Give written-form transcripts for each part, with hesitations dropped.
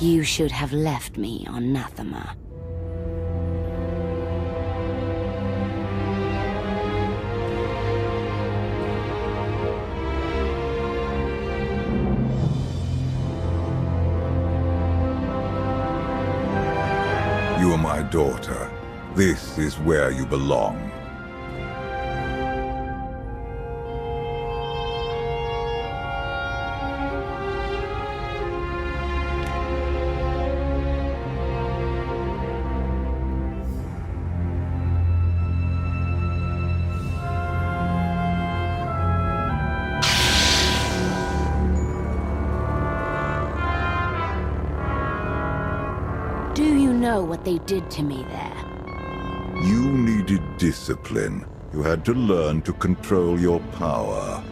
You should have left me on Nathema. You are my daughter. This is where you belong. Do you know what they did to me there? You needed discipline. You had to learn to control your power.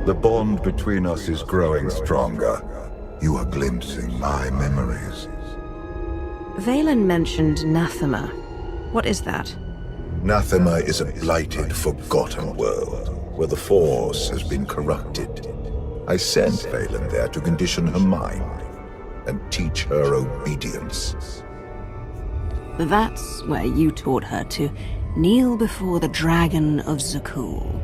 The bond between us is growing stronger. You are glimpsing my memories. Valen mentioned Nathema. What is that? Nathema is a blighted, forgotten world, where the Force has been corrupted. I sent Valen there to condition her mind, and teach her obedience. That's where you taught her to kneel before the Dragon of Zakul.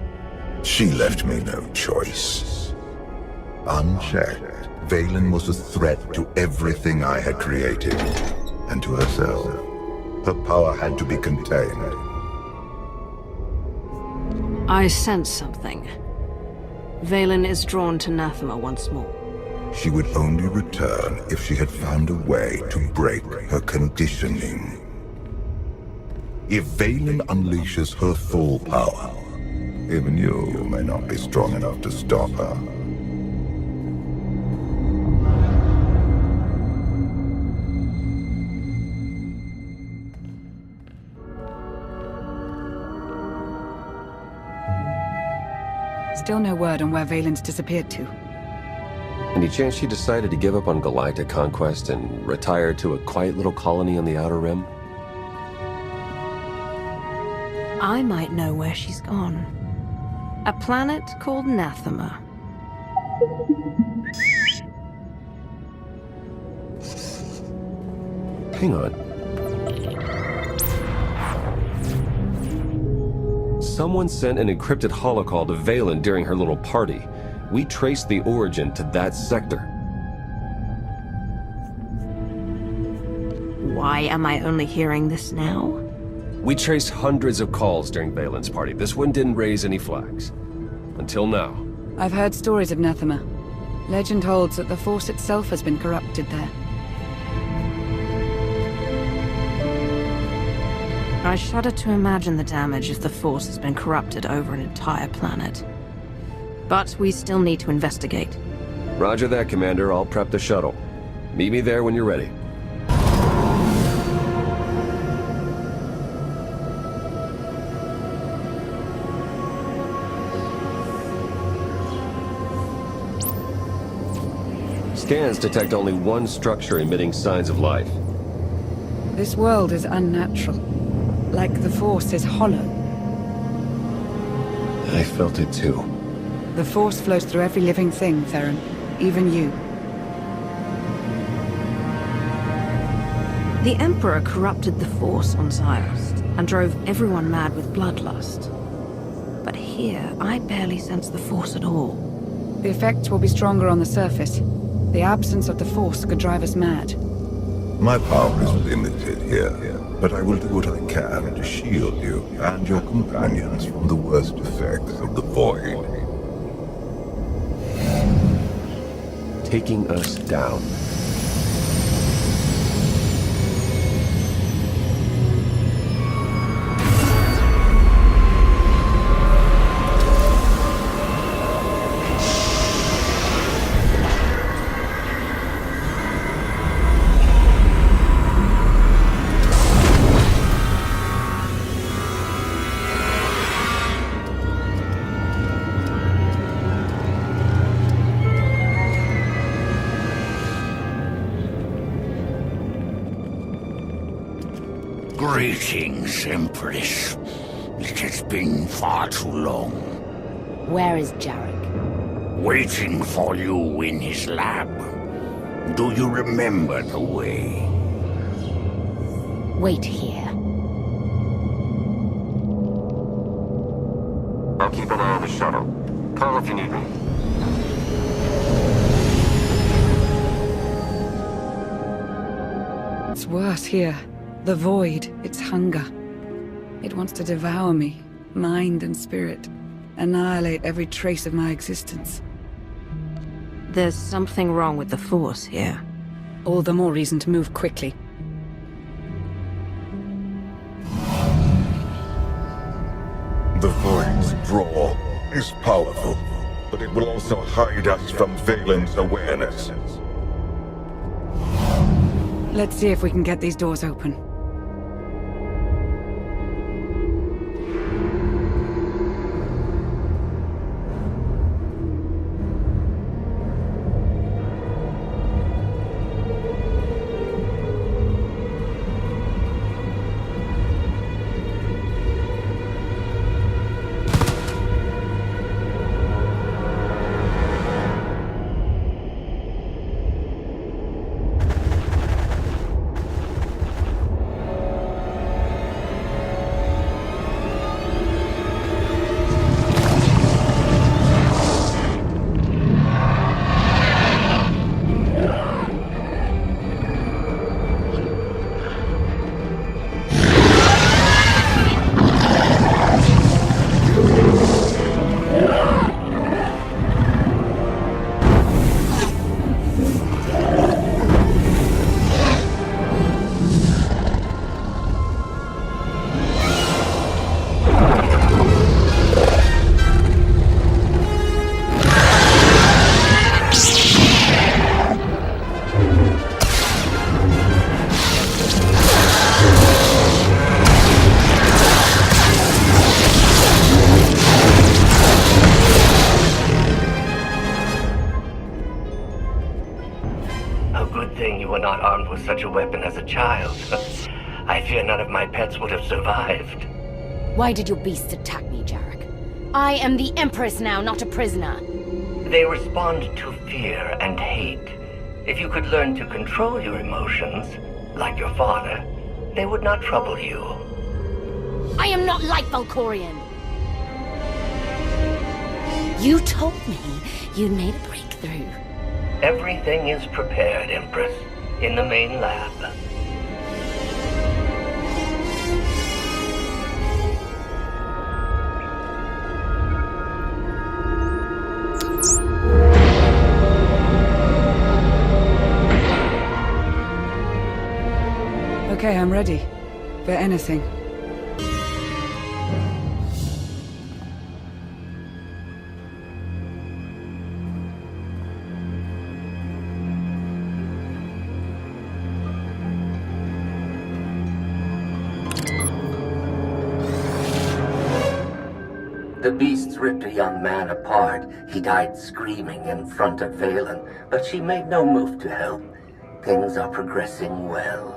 She left me no choice. Unchecked, Valen was a threat to everything I had created, and to herself. Her power had to be contained. I sense something. Valen is drawn to Nathema once more. She would only return if she had found a way to break her conditioning. If Valen unleashes her full power, even you may not be strong enough to stop her. Still no word on where Valen's disappeared to. Any chance she decided to give up on galactic conquest and retire to a quiet little colony on the Outer Rim? I might know where she's gone. A planet called Nathema. Hang on. Someone sent an encrypted holocall to Valen during her little party. We traced the origin to that sector. Why am I only hearing this now? We traced hundreds of calls during Valen's party. This one didn't raise any flags. Until now. I've heard stories of Nathema. Legend holds that the Force itself has been corrupted there. I shudder to imagine the damage if the Force has been corrupted over an entire planet. But we still need to investigate. Roger that, Commander. I'll prep the shuttle. Meet me there when you're ready. Scans detect only one structure emitting signs of life. This world is unnatural. Like the Force is hollow. I felt it too. The Force flows through every living thing, Theron. Even you. The Emperor corrupted the Force on Zyros and drove everyone mad with bloodlust. But here, I barely sense the Force at all. The effects will be stronger on the surface. The absence of the Force could drive us mad. My power is limited here, but I will do what I can to shield you and your companions from the worst effects of the Void. Taking us down. Greetings, Empress. It has been far too long. Where is Jarek? Waiting for you in his lab. Do you remember the way? Wait here. I'll keep an eye on the shuttle. Call if you need me. It's worse here. The void, its hunger. It wants to devour me, mind and spirit. Annihilate every trace of my existence. There's something wrong with the Force here. All the more reason to move quickly. The Void's draw is powerful, but it will also hide us from Valen's awareness. Let's see if we can get these doors open. Such a weapon as a child. I fear none of my pets would have survived. Why did your beasts attack me, Jarek? I am the Empress now, not a prisoner. They respond to fear and hate. If you could learn to control your emotions, like your father, they would not trouble you. I am not like Valkorion. You told me you'd made a breakthrough. Everything is prepared, Empress. In the main lab. Okay, I'm ready. For anything. The beasts ripped a young man apart. He died screaming in front of Valen, but she made no move to help. Things are progressing well.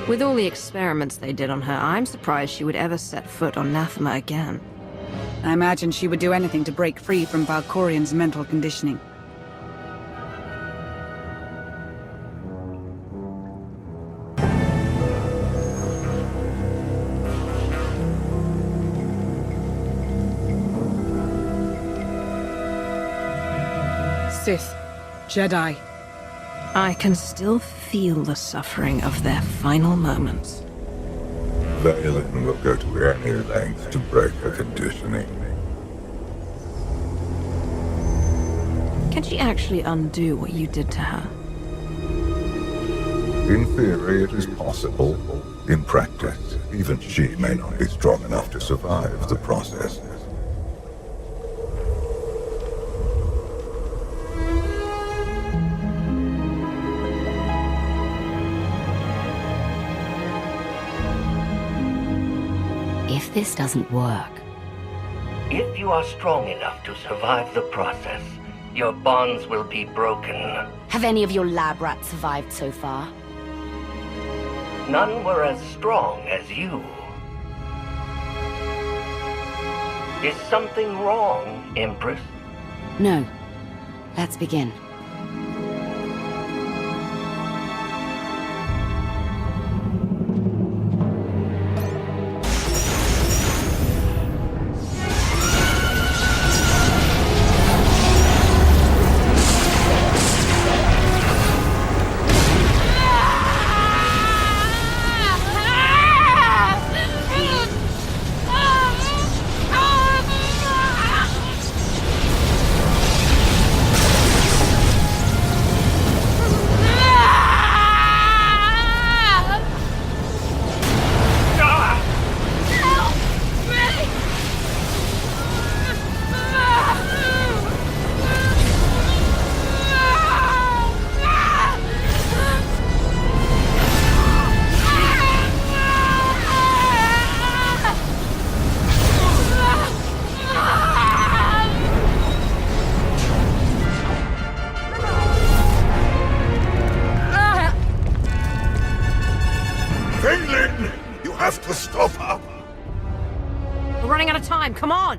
With all the experiments they did on her, I'm surprised she would ever set foot on Nathema again. I imagine she would do anything to break free from Valkorion's mental conditioning. Sith, Jedi. I can still feel the suffering of their final moments. Valen will go to any length to break her conditioning. Can she actually undo what you did to her? In theory, it is possible. In practice, even she may not be strong enough to survive the process. If this doesn't work... If you are strong enough to survive the process, your bonds will be broken. Have any of your lab rats survived so far? None were as strong as you. Is something wrong, Empress? No. Let's begin. Valen! You have to stop her! We're running out of time, come on!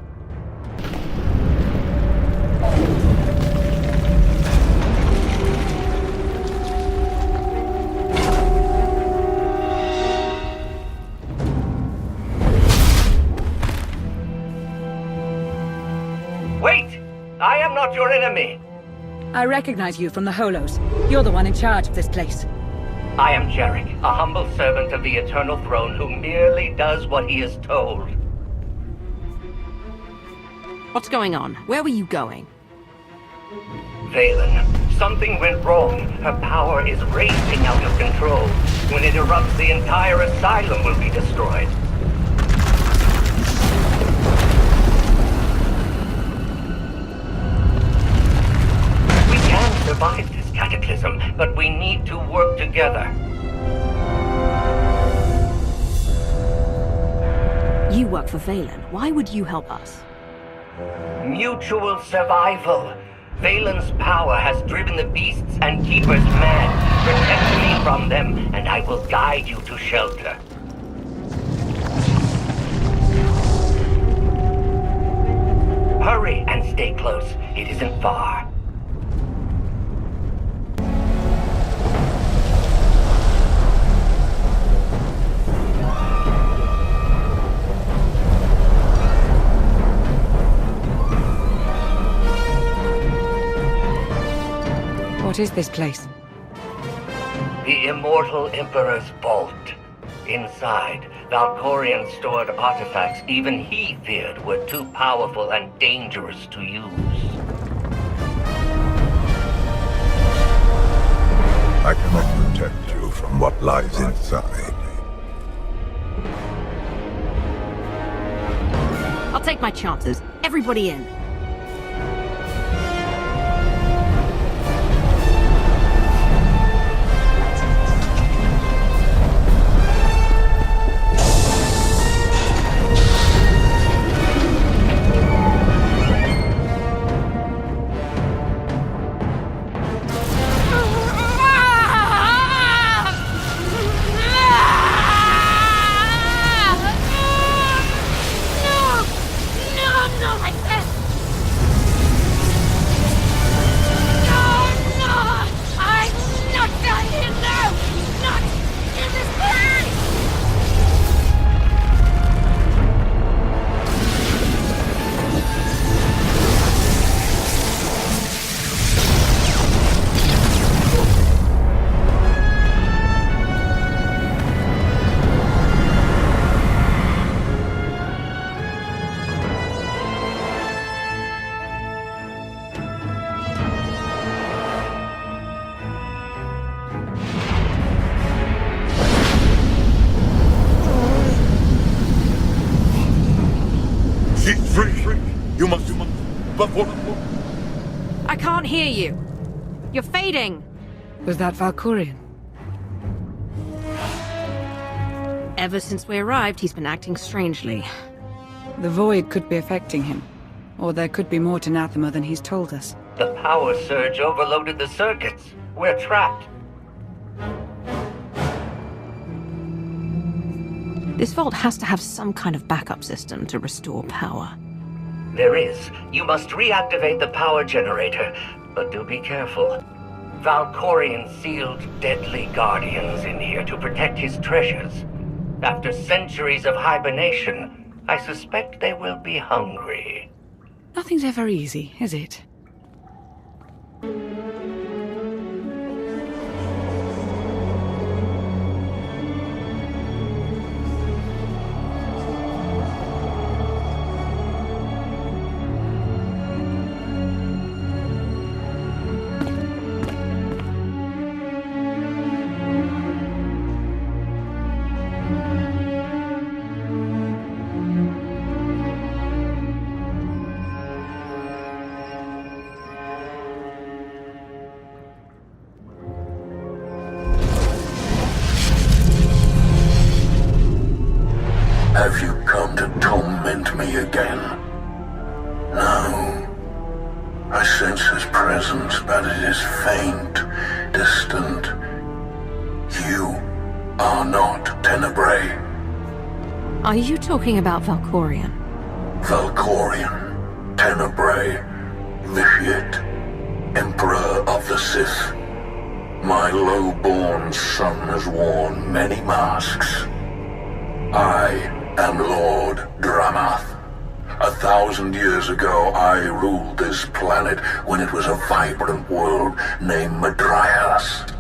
Wait! I am not your enemy! I recognize you from the Holos. You're the one in charge of this place. I am Jarek, a humble servant of the Eternal Throne who merely does what he is told. What's going on? Where were you going? Valen, something went wrong. Her power is racing out of control. When it erupts, the entire asylum will be destroyed. We can survive this cataclysm, but we need to work together. You work for Valen. Why would you help us? Mutual survival. Valen's power has driven the beasts and keepers mad. Protect me from them, and I will guide you to shelter. Hurry and stay close. It isn't far. What is this place? The Immortal Emperor's vault. Inside, Valkorion stored artifacts even he feared were too powerful and dangerous to use. I cannot protect you from what lies inside. I'll take my chances. Everybody in. She's free! You must... But what... I can't hear you. You're fading. Was that Valkorion? Ever since we arrived, he's been acting strangely. The Void could be affecting him. Or there could be more to Nathema than he's told us. The power surge overloaded the circuits. We're trapped. This vault has to have some kind of backup system to restore power. There is. You must reactivate the power generator, but do be careful. Valkorion sealed deadly guardians in here to protect his treasures. After centuries of hibernation, I suspect they will be hungry. Nothing's ever easy, is it? Have you come to torment me again? No. I sense his presence, but it is faint, distant. You are not Tenebrae. Are you talking about Valkorion? Valkorion, Tenebrae, Vitiate, Emperor of the Sith. My low-born son has worn many masks. I am Lord Dramath. 1,000 years ago, I ruled this planet when it was a vibrant world named Madrias.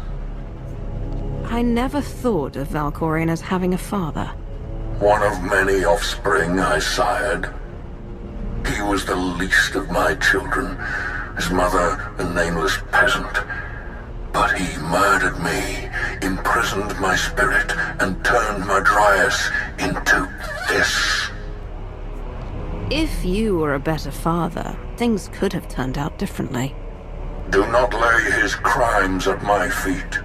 I never thought of Valkorion as having a father. One of many offspring I sired. He was the least of my children, his mother a nameless peasant. But he murdered me, imprisoned my spirit, and turned Madrias into this. If you were a better father, things could have turned out differently. Do not lay his crimes at my feet.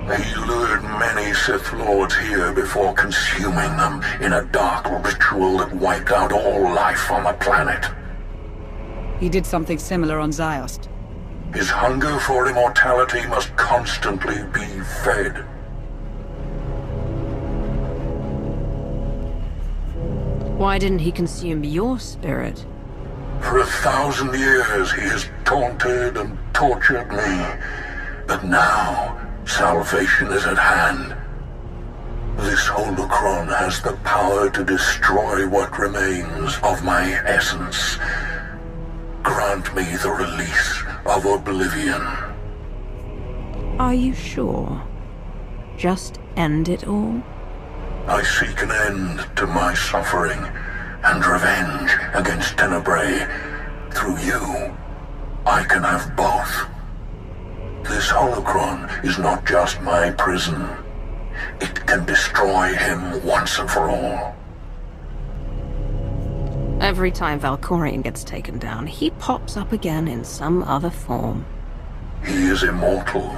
He lured many Sith Lords here before consuming them in a dark ritual that wiped out all life on the planet. He did something similar on Ziost. His hunger for immortality must constantly be fed. Why didn't he consume your spirit? For 1,000 years he has taunted and tortured me. But now, salvation is at hand. This holocron has the power to destroy what remains of my essence. Grant me the release of oblivion. Are you sure? Just end it all? I seek an end to my suffering and revenge against Tenebrae. Through you, I can have both. This holocron is not just my prison. It can destroy him once and for all. Every time Valkorion gets taken down, he pops up again in some other form. He is immortal,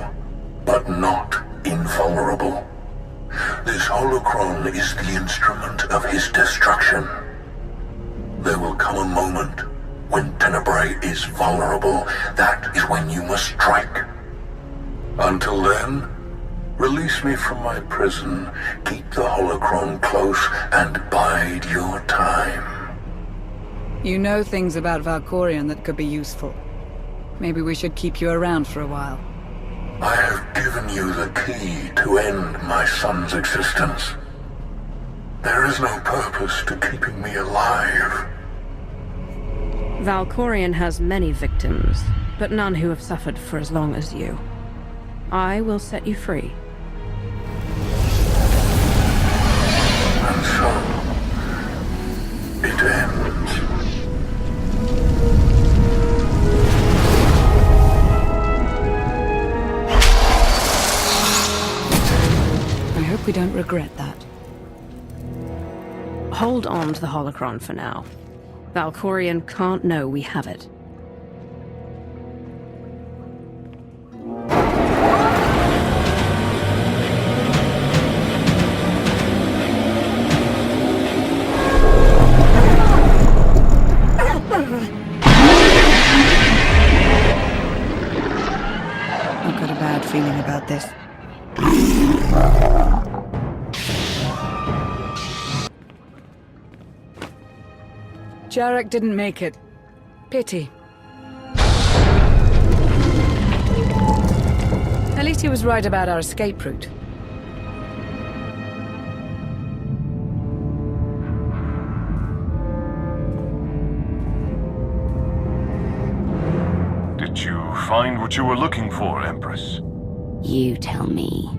but not invulnerable. This holocron is the instrument of his destruction. There will come a moment when Tenebrae is vulnerable. That is when you must strike. Until then, release me from my prison, keep the holocron close, and bide your time. You know things about Valkorion that could be useful. Maybe we should keep you around for a while. I have given you the key to end my son's existence. There is no purpose to keeping me alive. Valkorion has many victims, but none who have suffered for as long as you. I will set you free. And so, it ends. I hope we don't regret that. Hold on to the holocron for now. Valkorion can't know we have it. feeling about this. Jarek didn't make it. Pity. At least he was right about our escape route. Did you find what you were looking for, Empress? You tell me.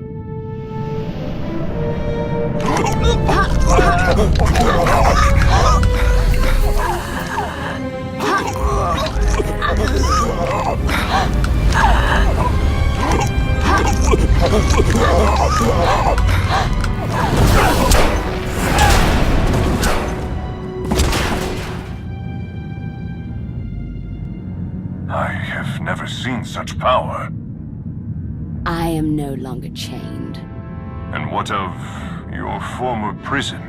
I have never seen such power. I am no longer chained. And what of your former prison?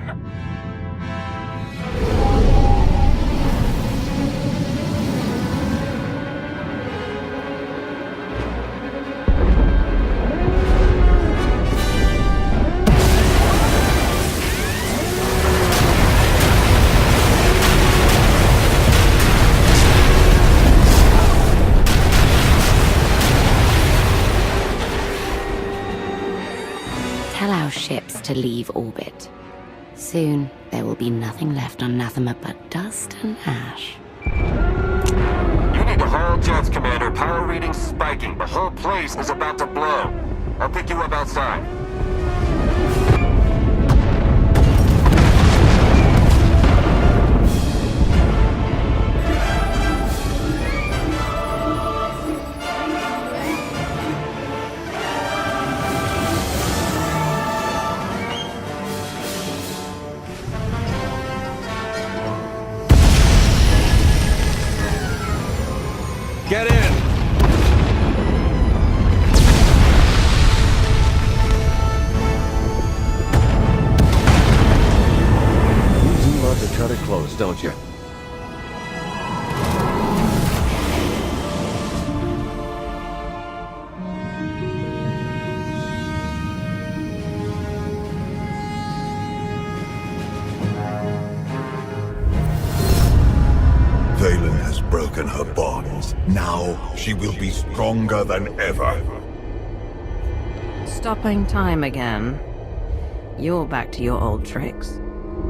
Tell our ships to leave orbit. Soon, there will be nothing left on Nathema but dust and ash. You need to haul jets, Commander. Power readings spiking. The whole place is about to blow. I'll pick you up outside. Get in! You do love to cut it close, don't you? Valen has broken her bonds. Now she will be stronger than ever. Stopping time again. You're back to your old tricks.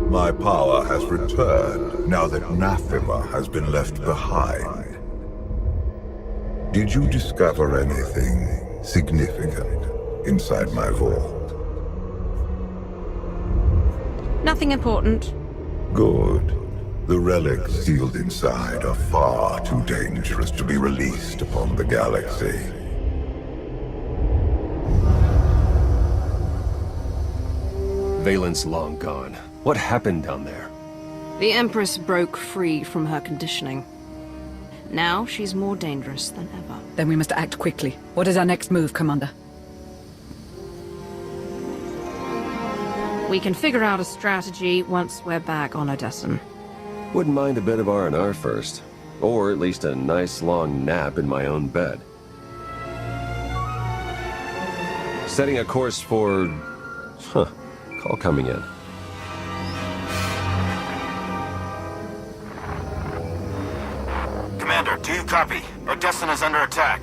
My power has returned now that Nathema has been left behind. Did you discover anything significant inside my vault? Nothing important. Good. The relics sealed inside are far too dangerous to be released upon the galaxy. Valen's long gone. What happened down there? The Empress broke free from her conditioning. Now she's more dangerous than ever. Then we must act quickly. What is our next move, Commander? We can figure out a strategy once we're back on Odessen. Wouldn't mind a bit of R&R first. Or at least a nice long nap in my own bed. Setting a course for... Call coming in. Commander, do you copy? Odessen is under attack.